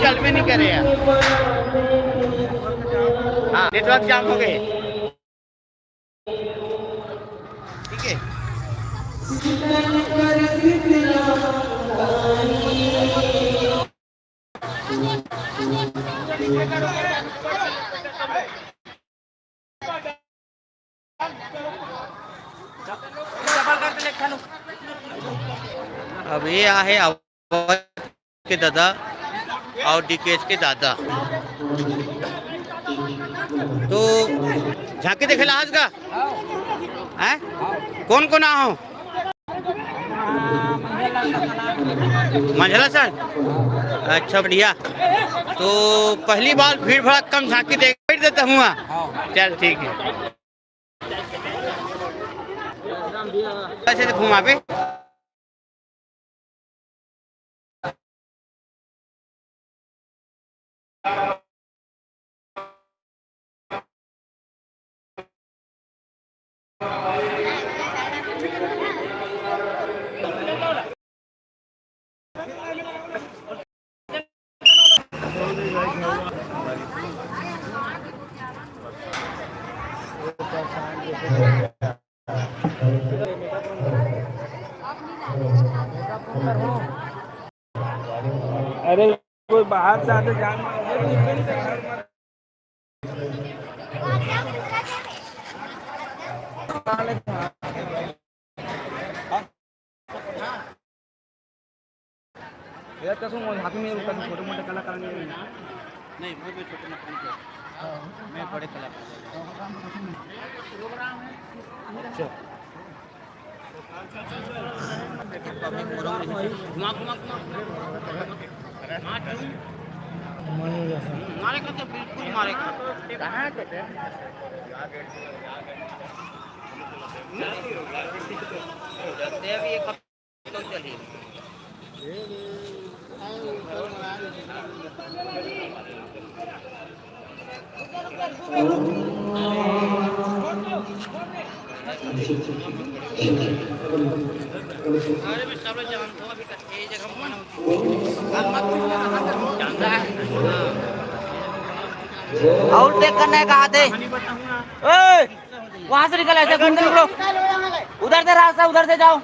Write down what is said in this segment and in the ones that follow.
चल भी नहीं करे यार। हाँ नेटवर्क जाम हो गए। ठीक है। अब ये आहे आवाज के दादा और डीकेएस के दादा। तो झांकी देखेला आज का है कौन कौन आओ मंझला सर। अच्छा बढ़िया। तो पहली बार भीड़ भड़ा कम झांकी देख देता हूँ। चल ठीक है। ऐसे घुमा पे अरे कोई बाहर से आते जान हाथी में छोटे मोटे कलाकार नहीं वो भी छोटे मोटे मैं बड़े कलाकार घुमा घुमा मारे करते बिल्कुल मारे कहाँ करते अभी एक हफ्ते तो चलिए। अरे मैं सब जानता हूँ अभी तक ये जगह और देख करने कहा थे वहां से निकल ऐसे घूमते निकलो उधर से रास्ता उधर से जाओ।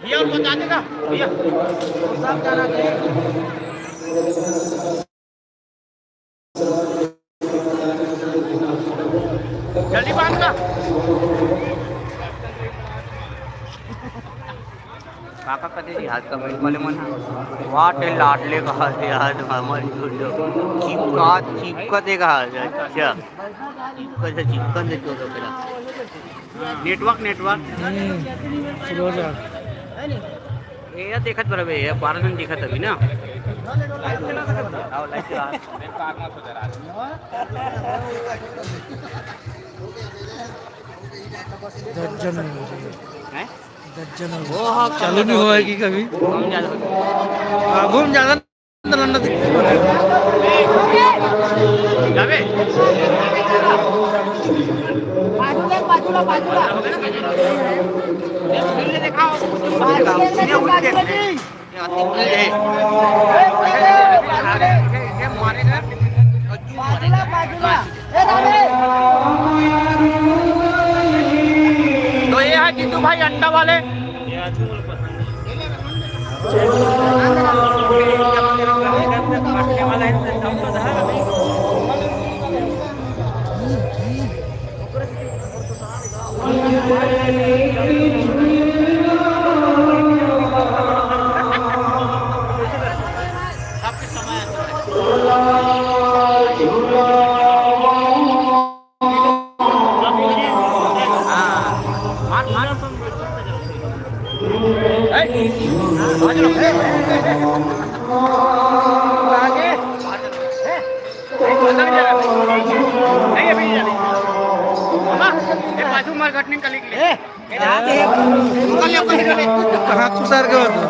भैया और बता देगा भैया सब जाना चाहिए। जल्दी बांध का काका कदे हाथ का बैठ वाले मन वाटे लाडले का हाथ याद हमारी वीडियो चिपका देगा। अच्छा चिपका से चिपकन दे चोदो पेला नेटवर्क ये देखत बराबर ये 12 दिन देखत अभी ना चालू नहीं हुआ है कि कभी घूम ज्यादा तो ये है जीतू भाई अंडा वाले कहाँ तुषार के होतो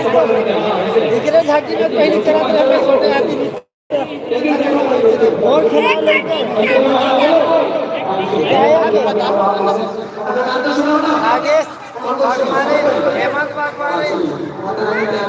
इकडे झाकी में पहले चला तो हमें छोटे हाथी और खिला नागेश बागवानी हेमंत बागवानी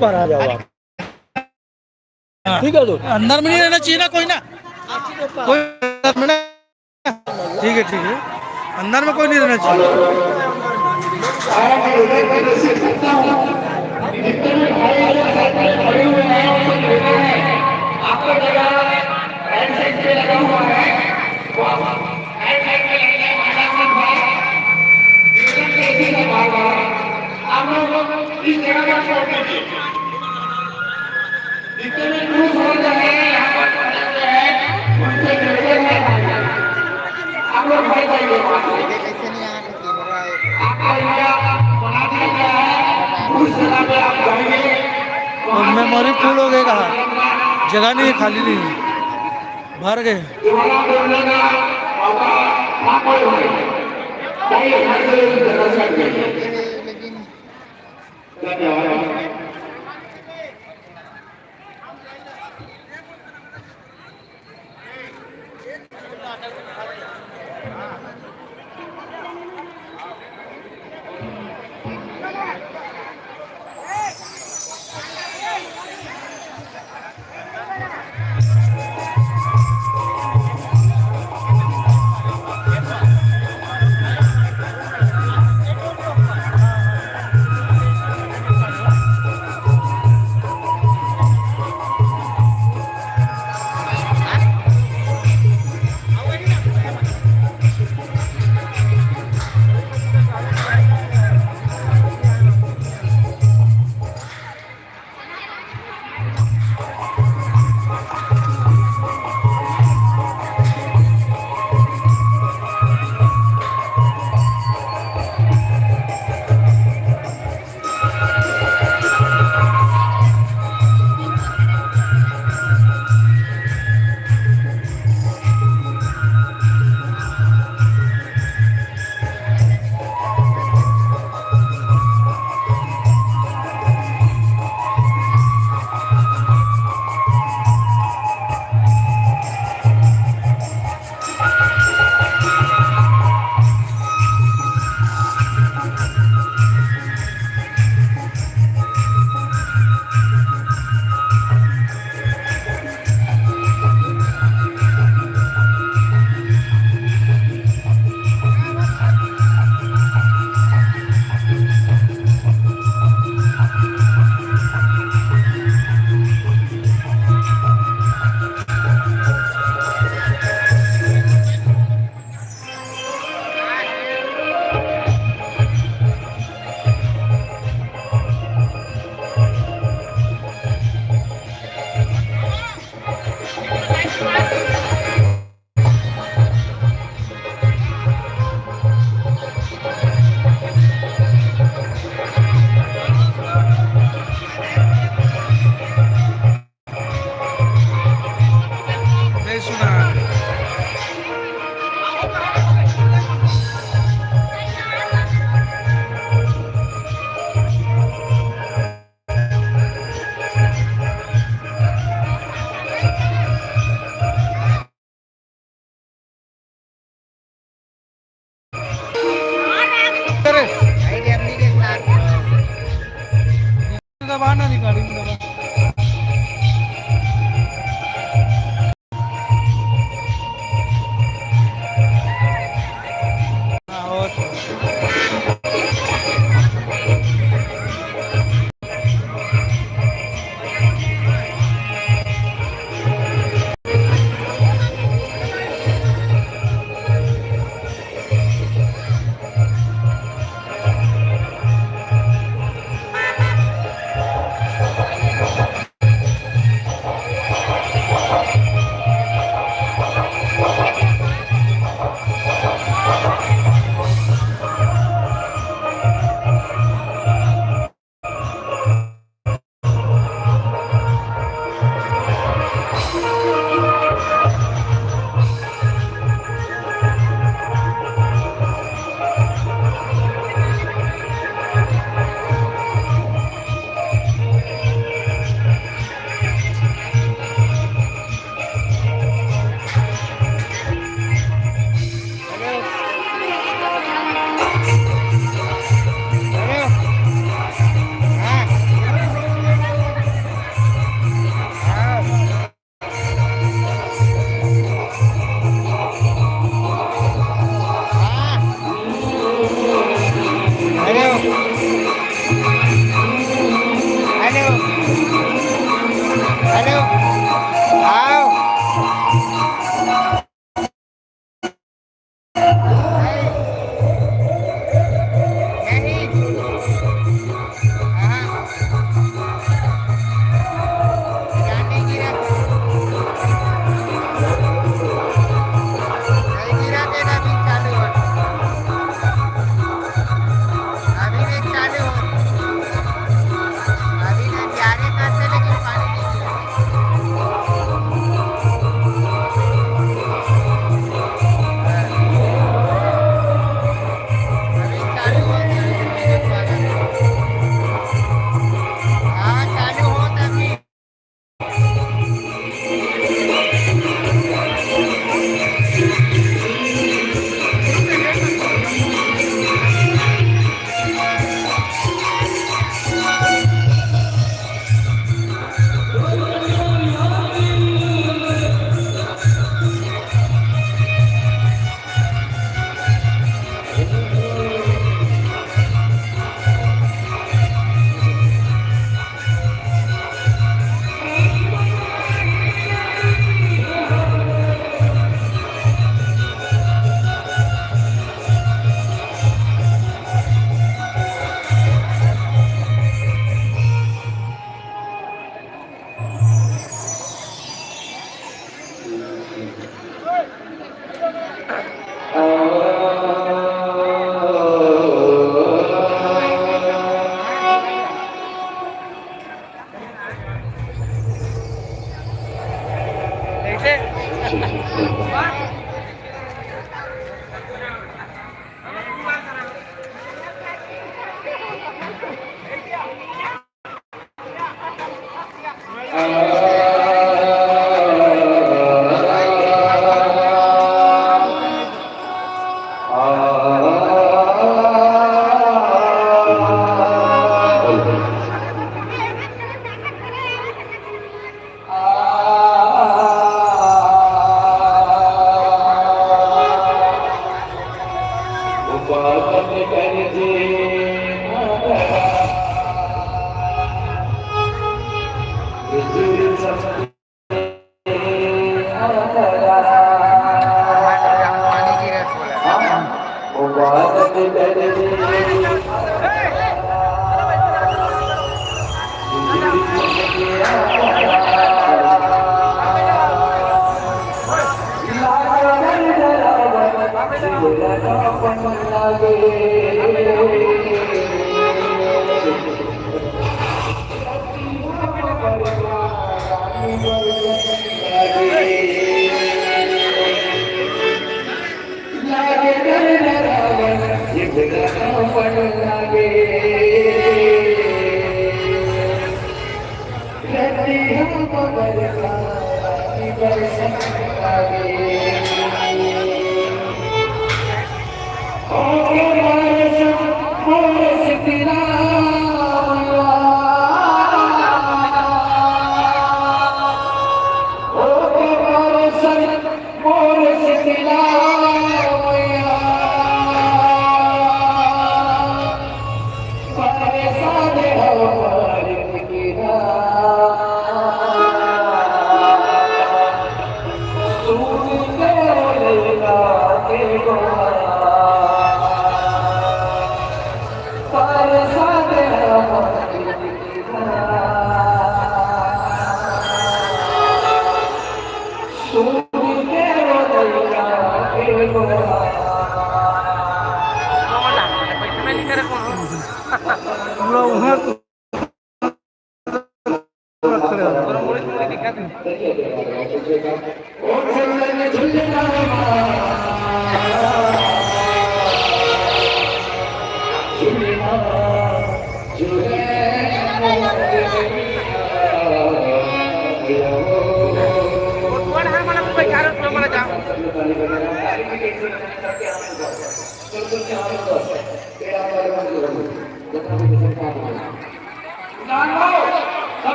पर आ जाओ आप। ठीक है तो अंदर में नहीं रहना चाहिए ना कोई ना कोई अंदर में ना ठीक है अंदर में कोई नहीं रहना मेमोरी फुल हो गए कहा जगह नहीं खाली नहीं भर गए दबा ना गाड़ी में दबा पूरा वहाँ रख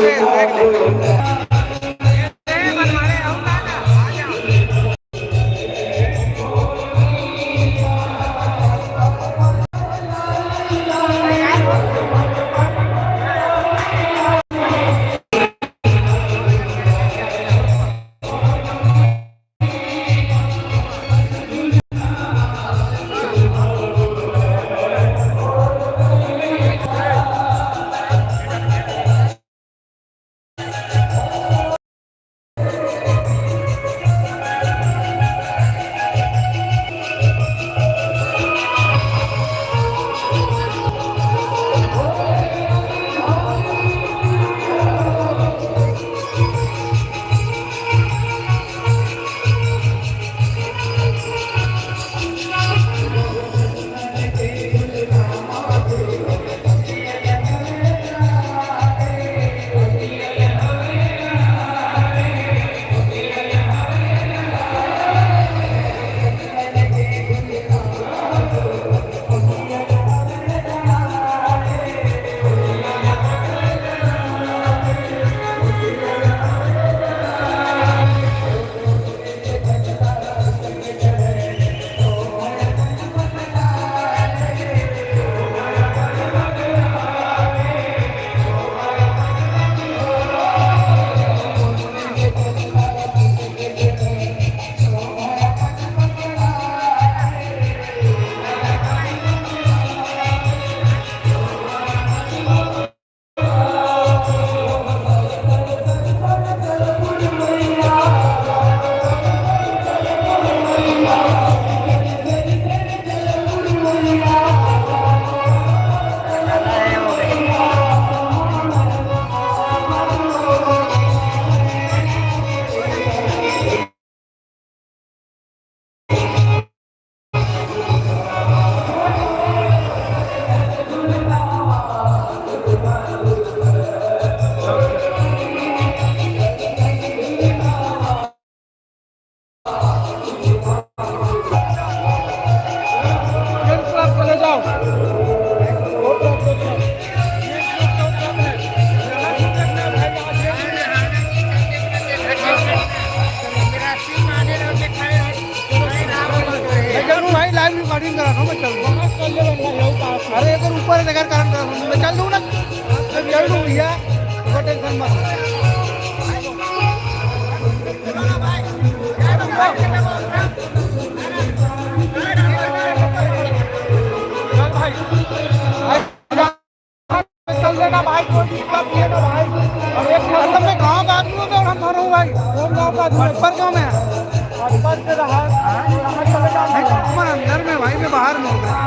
रहे अरे एक ऊपर है नगर कारण मैं चल दूँ ना मैं चल दूँ भैया तो टेंशन मत चल देना भाई कोई दिक्कत नहीं है ना भाई और एक मतलब मैं गाँव का आदमी हूँ तो हम भरूँ भाई कौन गाँव का आदमी पर गाँव में पर से रहा अंदर में भाई मैं बाहर में हूँ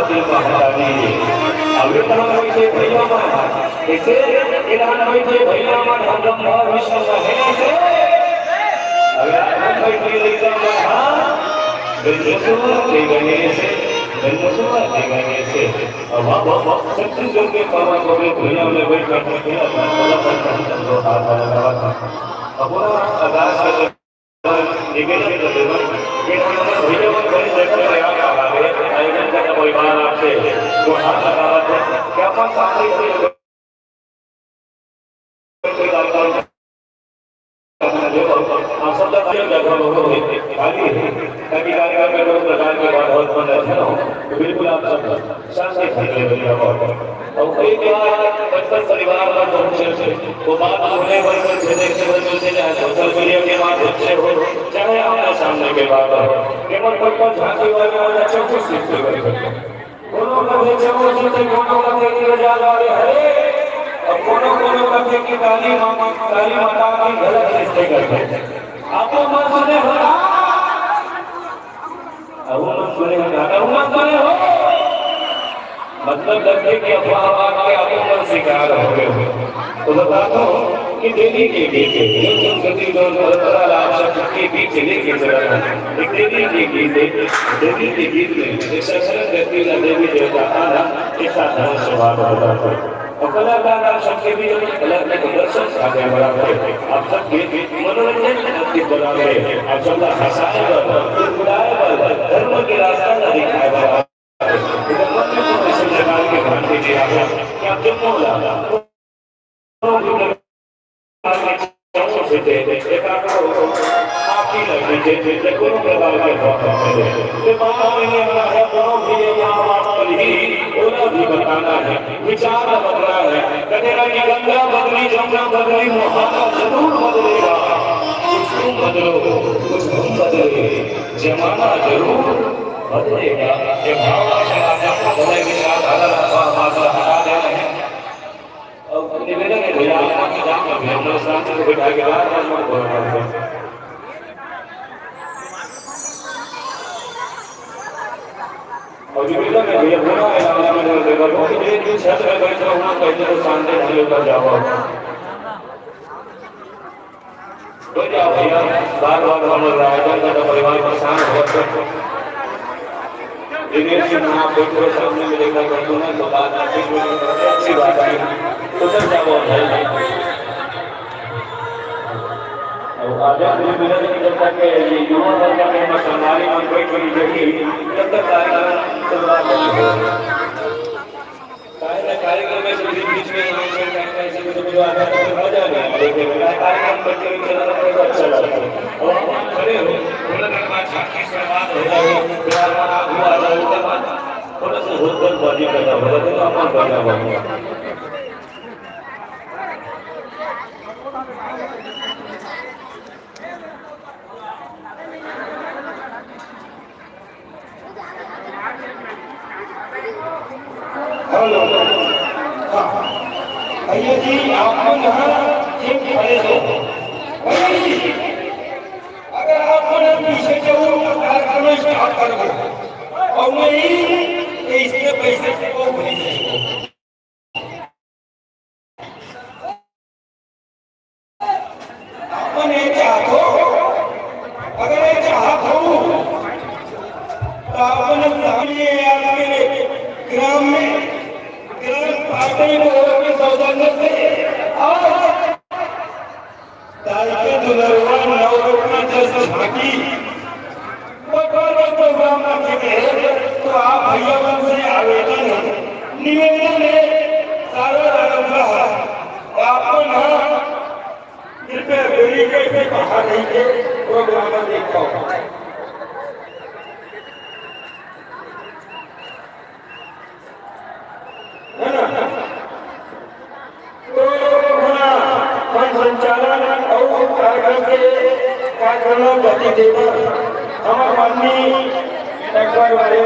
पार्वती महारानी अभी इसे ऐलान बैठे भैया मन हम ब्रह्मा विष्णु महेश से अगर हम बैठे एकदम हां बिल्कुल देवने से बिल्कुल देवने से अब वाह छत्तीसगढ़ के पावन पवित्र भैया में बैठ कर तो हाथ लगा अब पूरा अरदास कर निवेदन करते हैं कि भैया मन बड़े देखकर याद आ रहे हैं आयोजन का परिवार आपसे वो हाथ लगा रहा है क्या अपन सामने से आप सब लोग खाली है ताकि कार्यक्रम में लोग प्रकार के बाद बहुत बंद रहते हो तो बिल्कुल आप सब शांति से भैया और एक बार बचपन परिवार का पहुंचे वो बात सुनने पर से चाहे सोशल मीडिया के माध्यम से हो चाहे आपके सामने के बात हो केवल बचपन झांकी वाले और अच्छा कुछ सीखते हैं दोनों का देखे वो सोचे दोनों का देखे रजा वाले हरे अब कोनो करते कि काली माता की गलत रिश्ते करते आपको मत सुने हो अब मत सुने हो मतलब लड़के की अफवाह के आपको मत शिकार हो गए तो बताता हूँ कि देवी के गीत जो संस्कृति जो परंपरा लाभ शब्द के बीच लेके चला है एक देवी के गीत में एक सक्षम व्यक्ति का देवी देवता आना के साथ स्वभाव होता है और कलाकार सबके भी कला के प्रदर्शन आगे बढ़ा है आप सबके मनोरंजन के बराबर है आप सब हंसाए पर धर्म के रास्ता न दिखाए बराबर इधर प्रकार के भांति दिया है कि आप जो बोला आपकी लगी थे कोनो प्रकार के भी बताना है विचार बदला है कटेरा की गंगा बदली जमुना बदली मोहब्बत जरूर बदलेगा कुछ तुम बदलो कुछ तुम बदले जमाना जरूर बदलेगा ये भाव बदले के साथ हटा देना है और निवेदन है भैया आपकी जान में हम लोग साथ में बैठा के बाहर मत बोलना और निवेदन है भैया पूरा ऐलान में देगा तो ये दिन छत में बैठ रहा हूं कहते तो शांति से लेकर जाओ तो जाओ भैया बार-बार हम लोग आयोजन का परिवार परेशान हो दिनेश जी नाम बैठ कर सामने में देखा करते हैं तो बात अच्छी बात है तो चल जाओ और आजा मेरा की जब तक ये युवा वर्ग में समारी में कोई कोई जगह जब तक शुरुआत कार्यक्रम में से बीच में ऐसे कुछ जो आता है तो मजा नहीं आता लेकिन कार्यक्रम करते हुए चला तो अच्छा लगता है और हम खड़े हो थोड़ा देर बाद झांकी शुरुआत हो जाएगी प्यार वाला हुआ आ जाए उसके बाद थोड़ा सा हुद्दन बाजी करना होगा तो अपन करना होगा हेलो भैया जी आप लोग यहाँ एक खड़े हो भैया जी अगर आप लोग पीछे जाओ तो कार्यक्रम स्टार्ट कर दो और नहीं इसके पैसे से वो भेज अपने चाहो अगर ये चाहत हो तो अपने सामने आपके ग्राम में पार्टी को सौदागर से तारीख दुलरवा नवरत्न जैसे झांकी प्रोग्राम रखे तो आप भैया बन से आवेदन निवेदन है सारा रहा आपको ना कृपया बेरी कैसे बाहर नहीं के प्रोग्राम में देखा होगा संचालन और कार्यक्रम गति देकर हमारे माननीय डॉक्टर वाले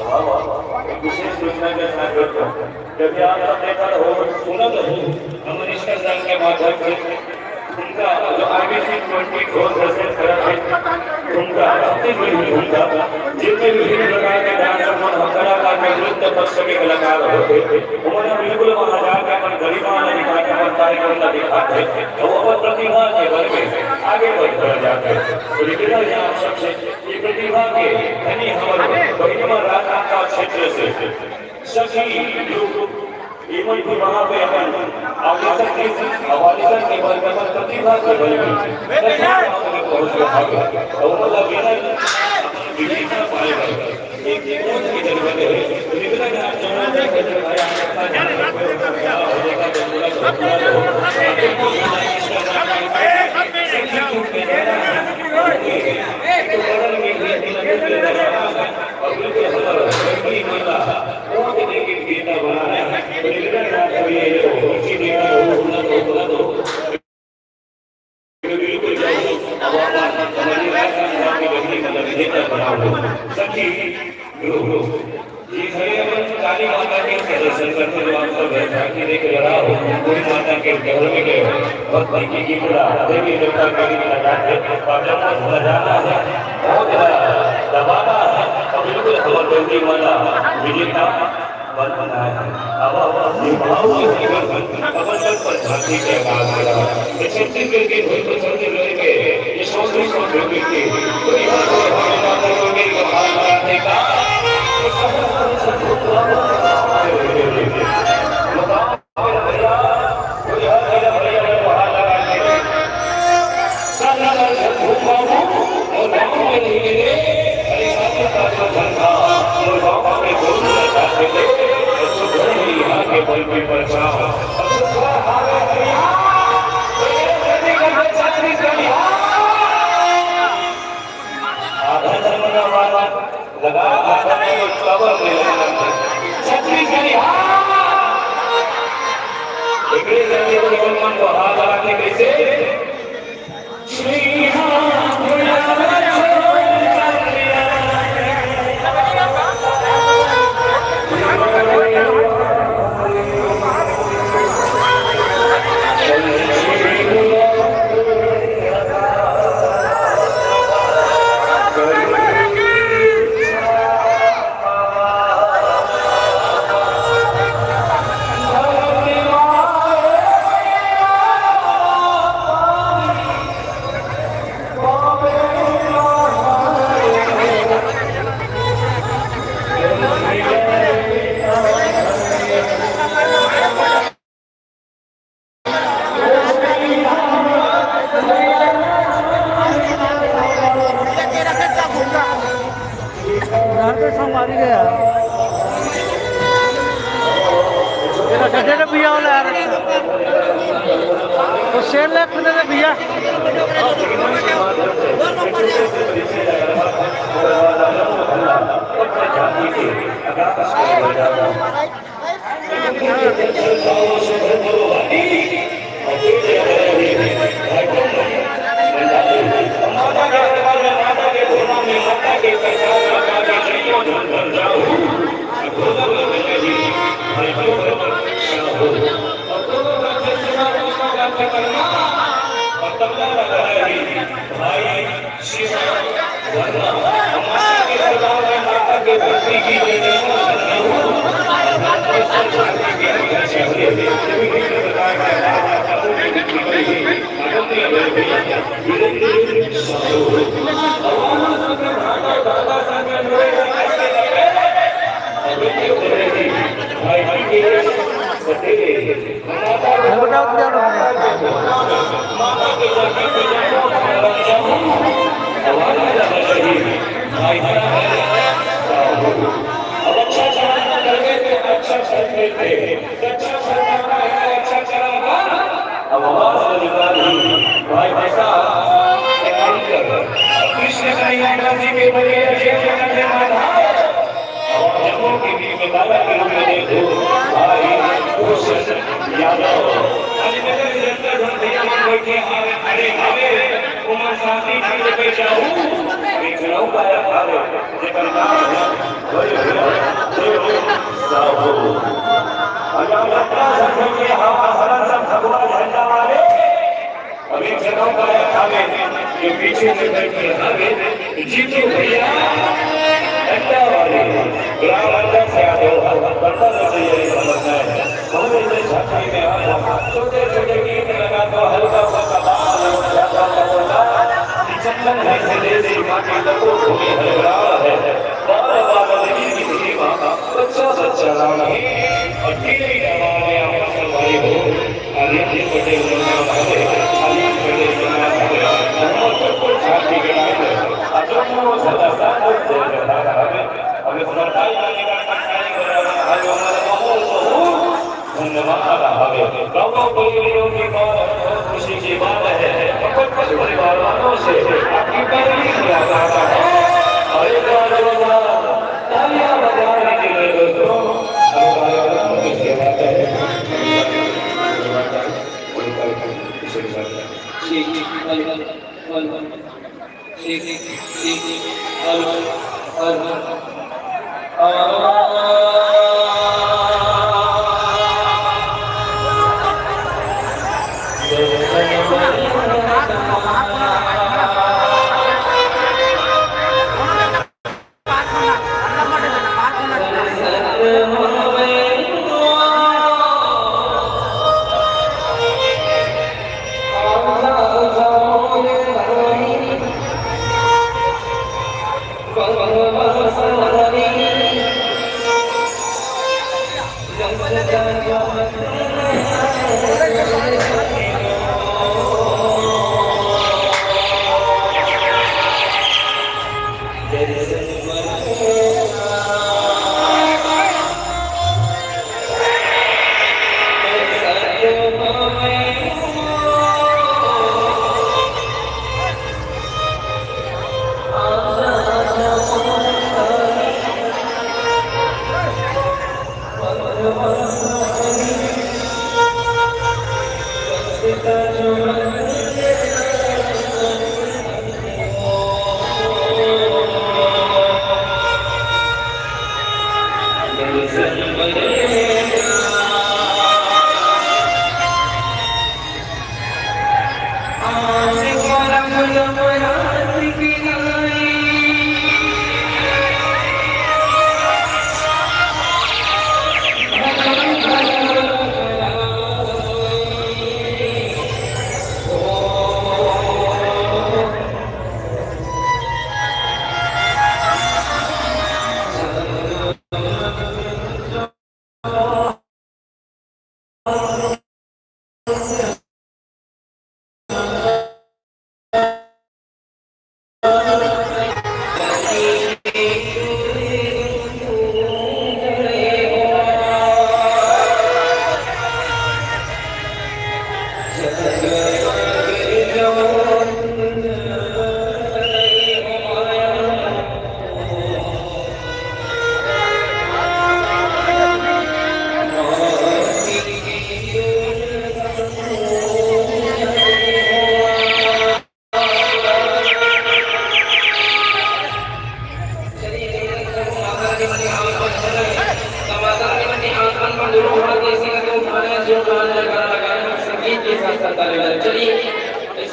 विशेष योजना के अंतर्गत जब आप सब देखा हो सुना तो हो हम मिनिस्टर साहब के माध्यम से उनका जो आईबीसी 24 से करा है उनका जितने भी उनका जितने विभिन्न प्रकार के डांस सम्मान कलाकार के नृत्य पक्ष के कलाकार होते उन्होंने बिल्कुल वहां जाकर अपन गरिमा दिखा के अपन कार्यक्रम दिखाते तो वो अपन प्रतिभा के बल में आगे बढ़ जाते हैं। लेकिन यहाँ सबसे ये प्रतिभा के धनी हमारे गरिमा राजा का क्षेत्र से सभी लोग इवन भी वहाँ पे अपन आवेदन के आवेदन के बल में प्रतिभा के बल में पहुँच गए तो मतलब ये विजेता पाएगा एक कोच की जरूरत है लेकिन आप जानते हैं कि भाई काली माता के दर्शन करते हुए आप सब बैठे देख रहा हो कोई माता के घर में गए बहुत बड़ी की पूरा देवी देवता के लिए लगाते और जब लगाना है बहुत दबाना है और बिल्कुल हमारे देवी माता विजेता बन बनाया है अब ये भाव की अपन पर झांकी के आवाज आ रहा है छत्तीसगढ़ के कोई तो चलते लड़के ये सौंदर्य सौंदर्य के कोई बात है माता के भाव कराने का लगा तो शेर ले भैया प्रकाश कर बजाना श्रद्धाओं से भरो वाली और तुझे रही माता के दरबार में माता के धोना में माता के प्रसाद माता के श्रीयों धन भर जाऊं अखोदा बन रही भाई क्यों हो और दोनों राज्य सेवा का करना और तबला लगा रही भाई शिव वरना माता के दरबार में माता के भक्ति की पीछे से जीतू भैया ग्राम से आते हो बर्तन चाहिए समझना है हमने झांकी में आया छोटे छोटे गीत लगा तो हल्का सा चंदन है से देसी माटी तको भूमि हरगड़ा है बार बार नदी की सीमा बच्चा बच्चा राना और टीले जवाने आपस में भाई हो अरे ये बड़े लोग भागे खाली बड़े लोग भागे हम सबको झांकी गिराए अजों सदा साथ दे रहा है अभी सरकारी वाले का सरकारी बराबर भाई हमारा माहौल तो धन्यवाद हमें गाँव बोलियों की बात खुशी की बात है परिवार वालों से आपकी पहली मुलाकात है और एक बार तालियां बजाने के लिए दोस्तों हमारे वालों की सेवा करें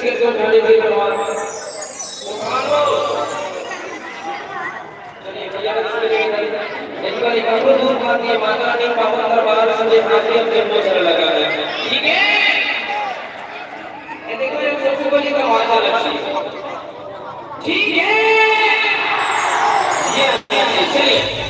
इसके जो ढाले थे भगवान चलिए भैया इनका निकालो दूर बात ये माता रानी पावन दरबार से हाथी अपने मोचर लगा है ठीक है ये देखो ये सबसे बड़ी का माता लक्ष्मी ठीक है ये चलिए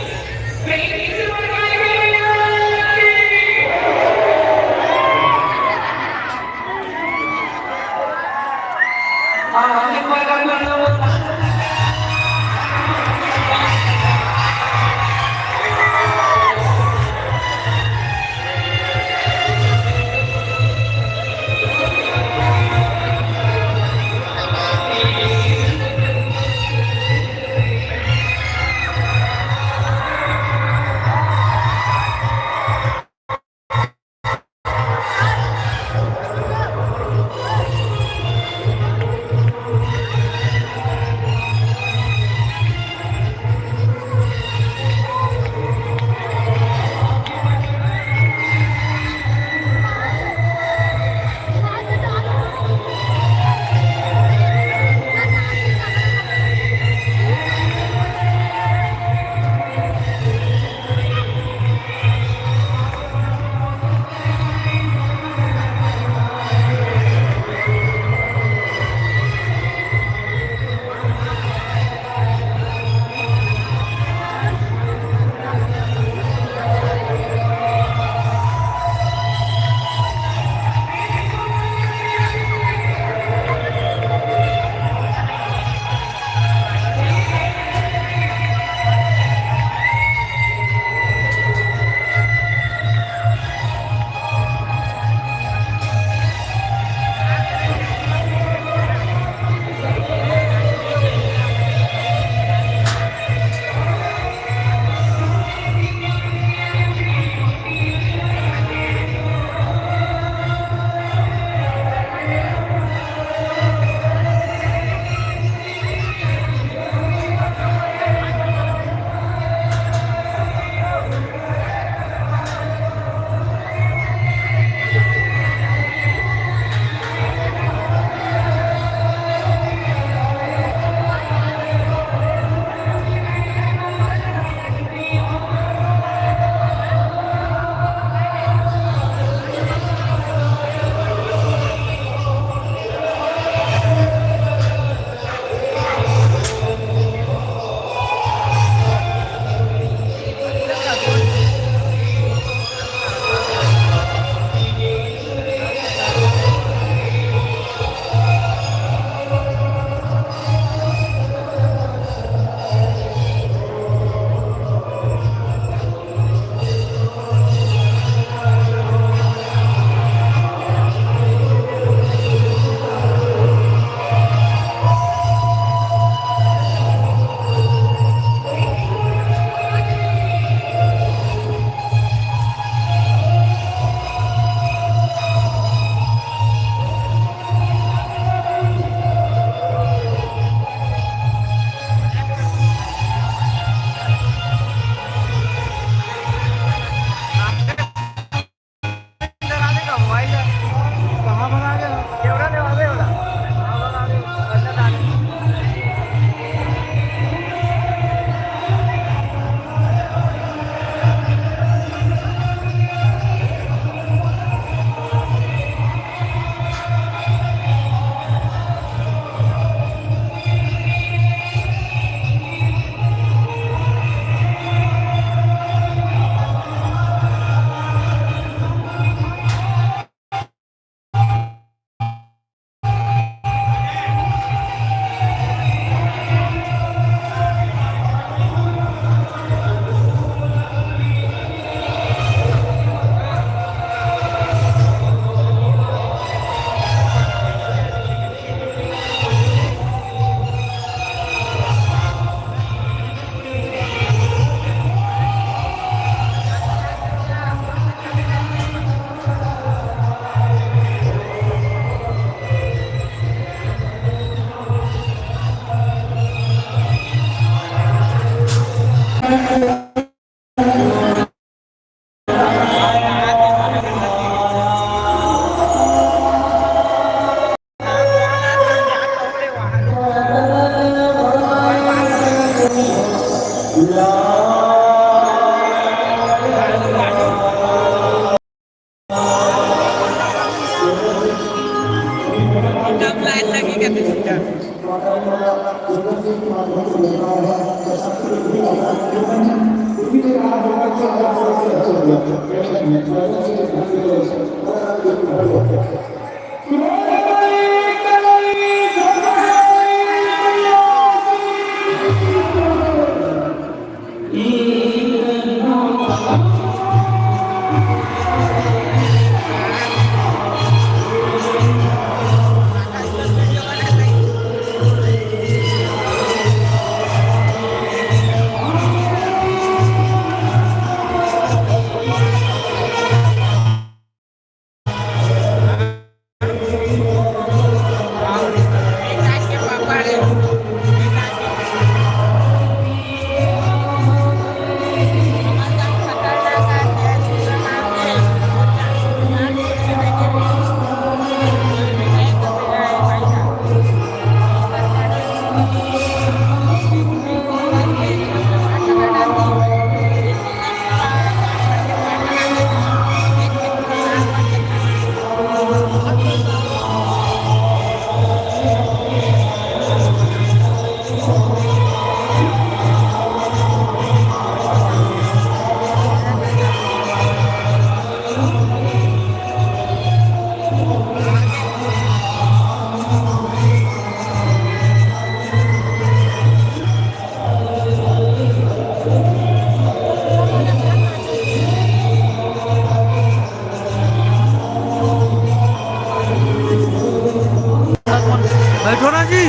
बैठो ना जी,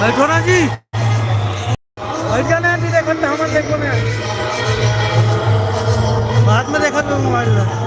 बैठो ना जी, बैठ जाने आंटी। देखो तो हम देखो ना, बाद में देखो तो मोबाइल में।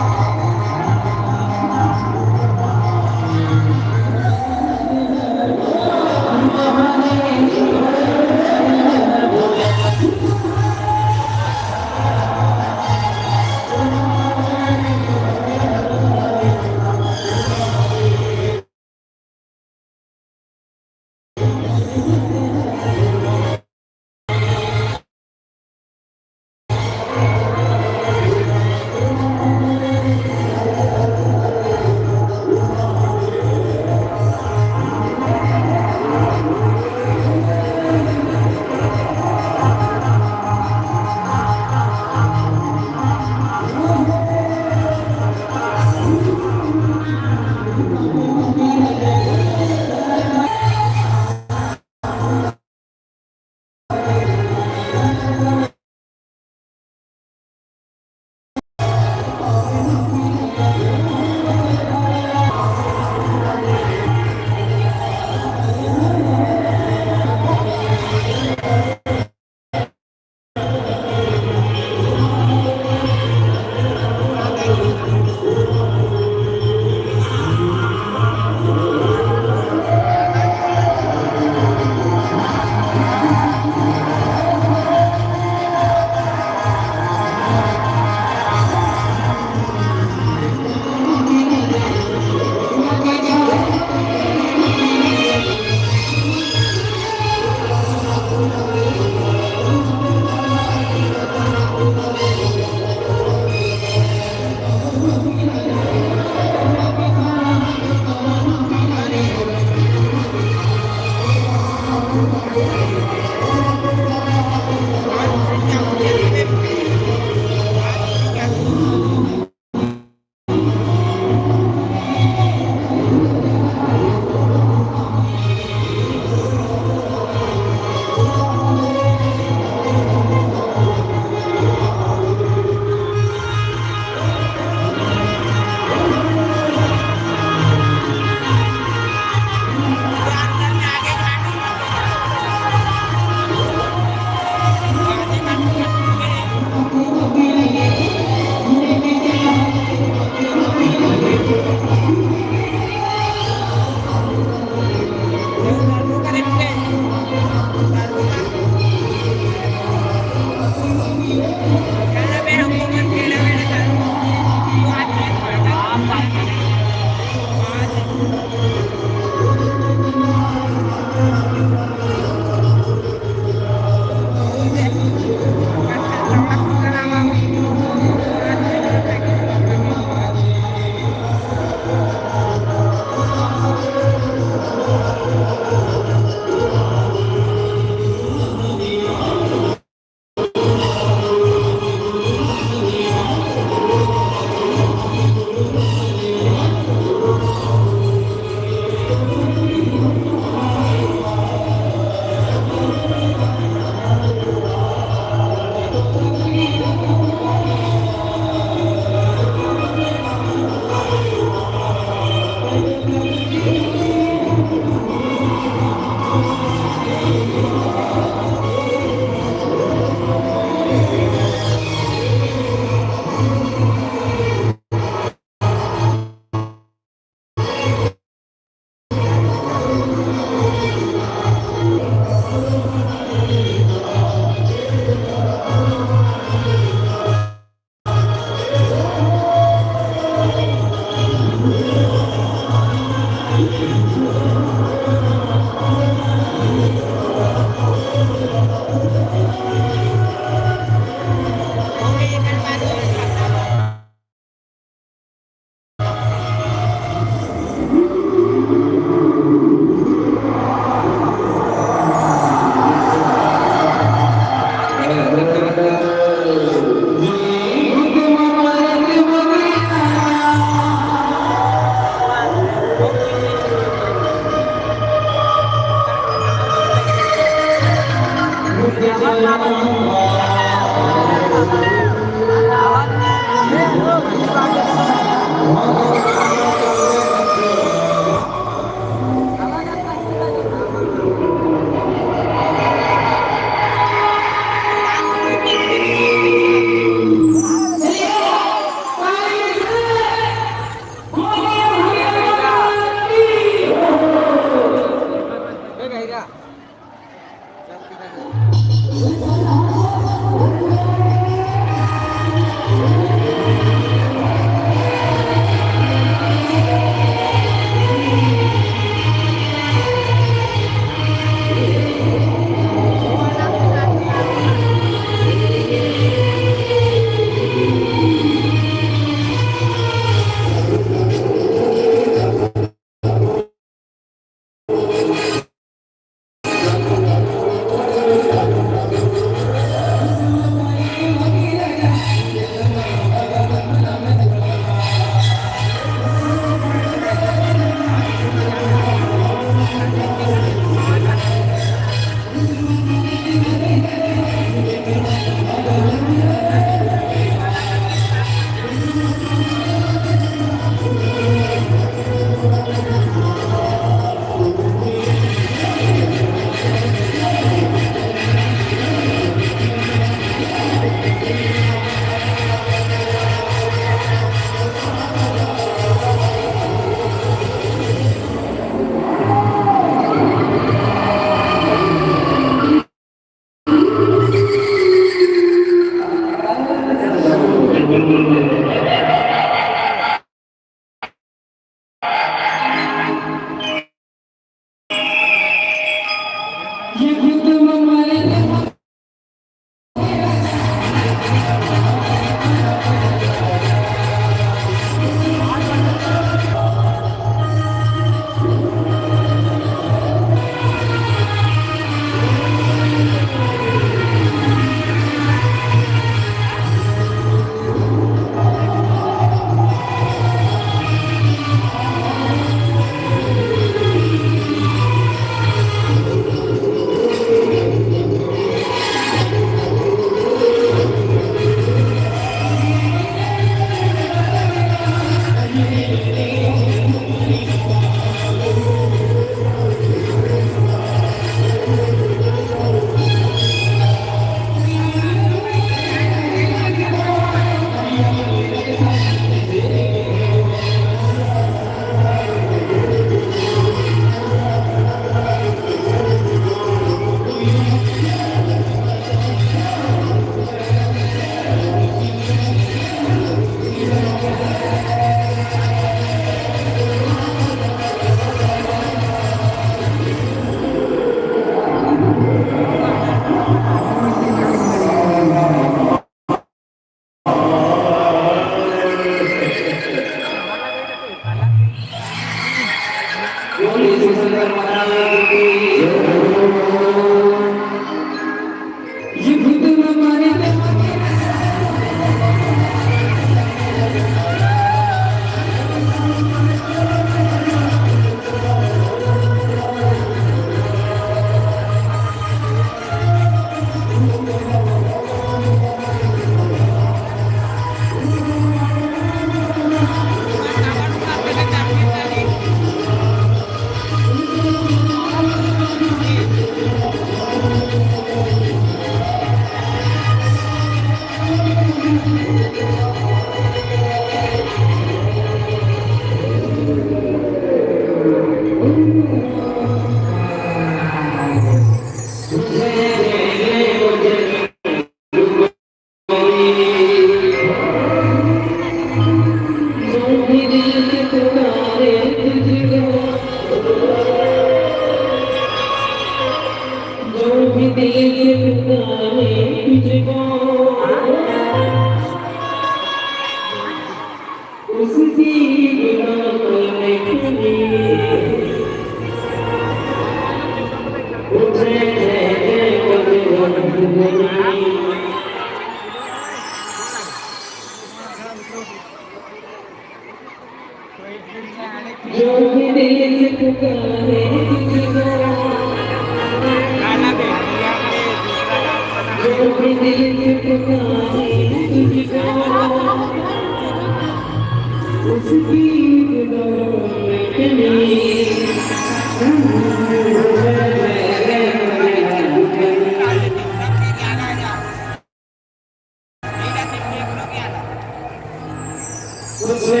उससे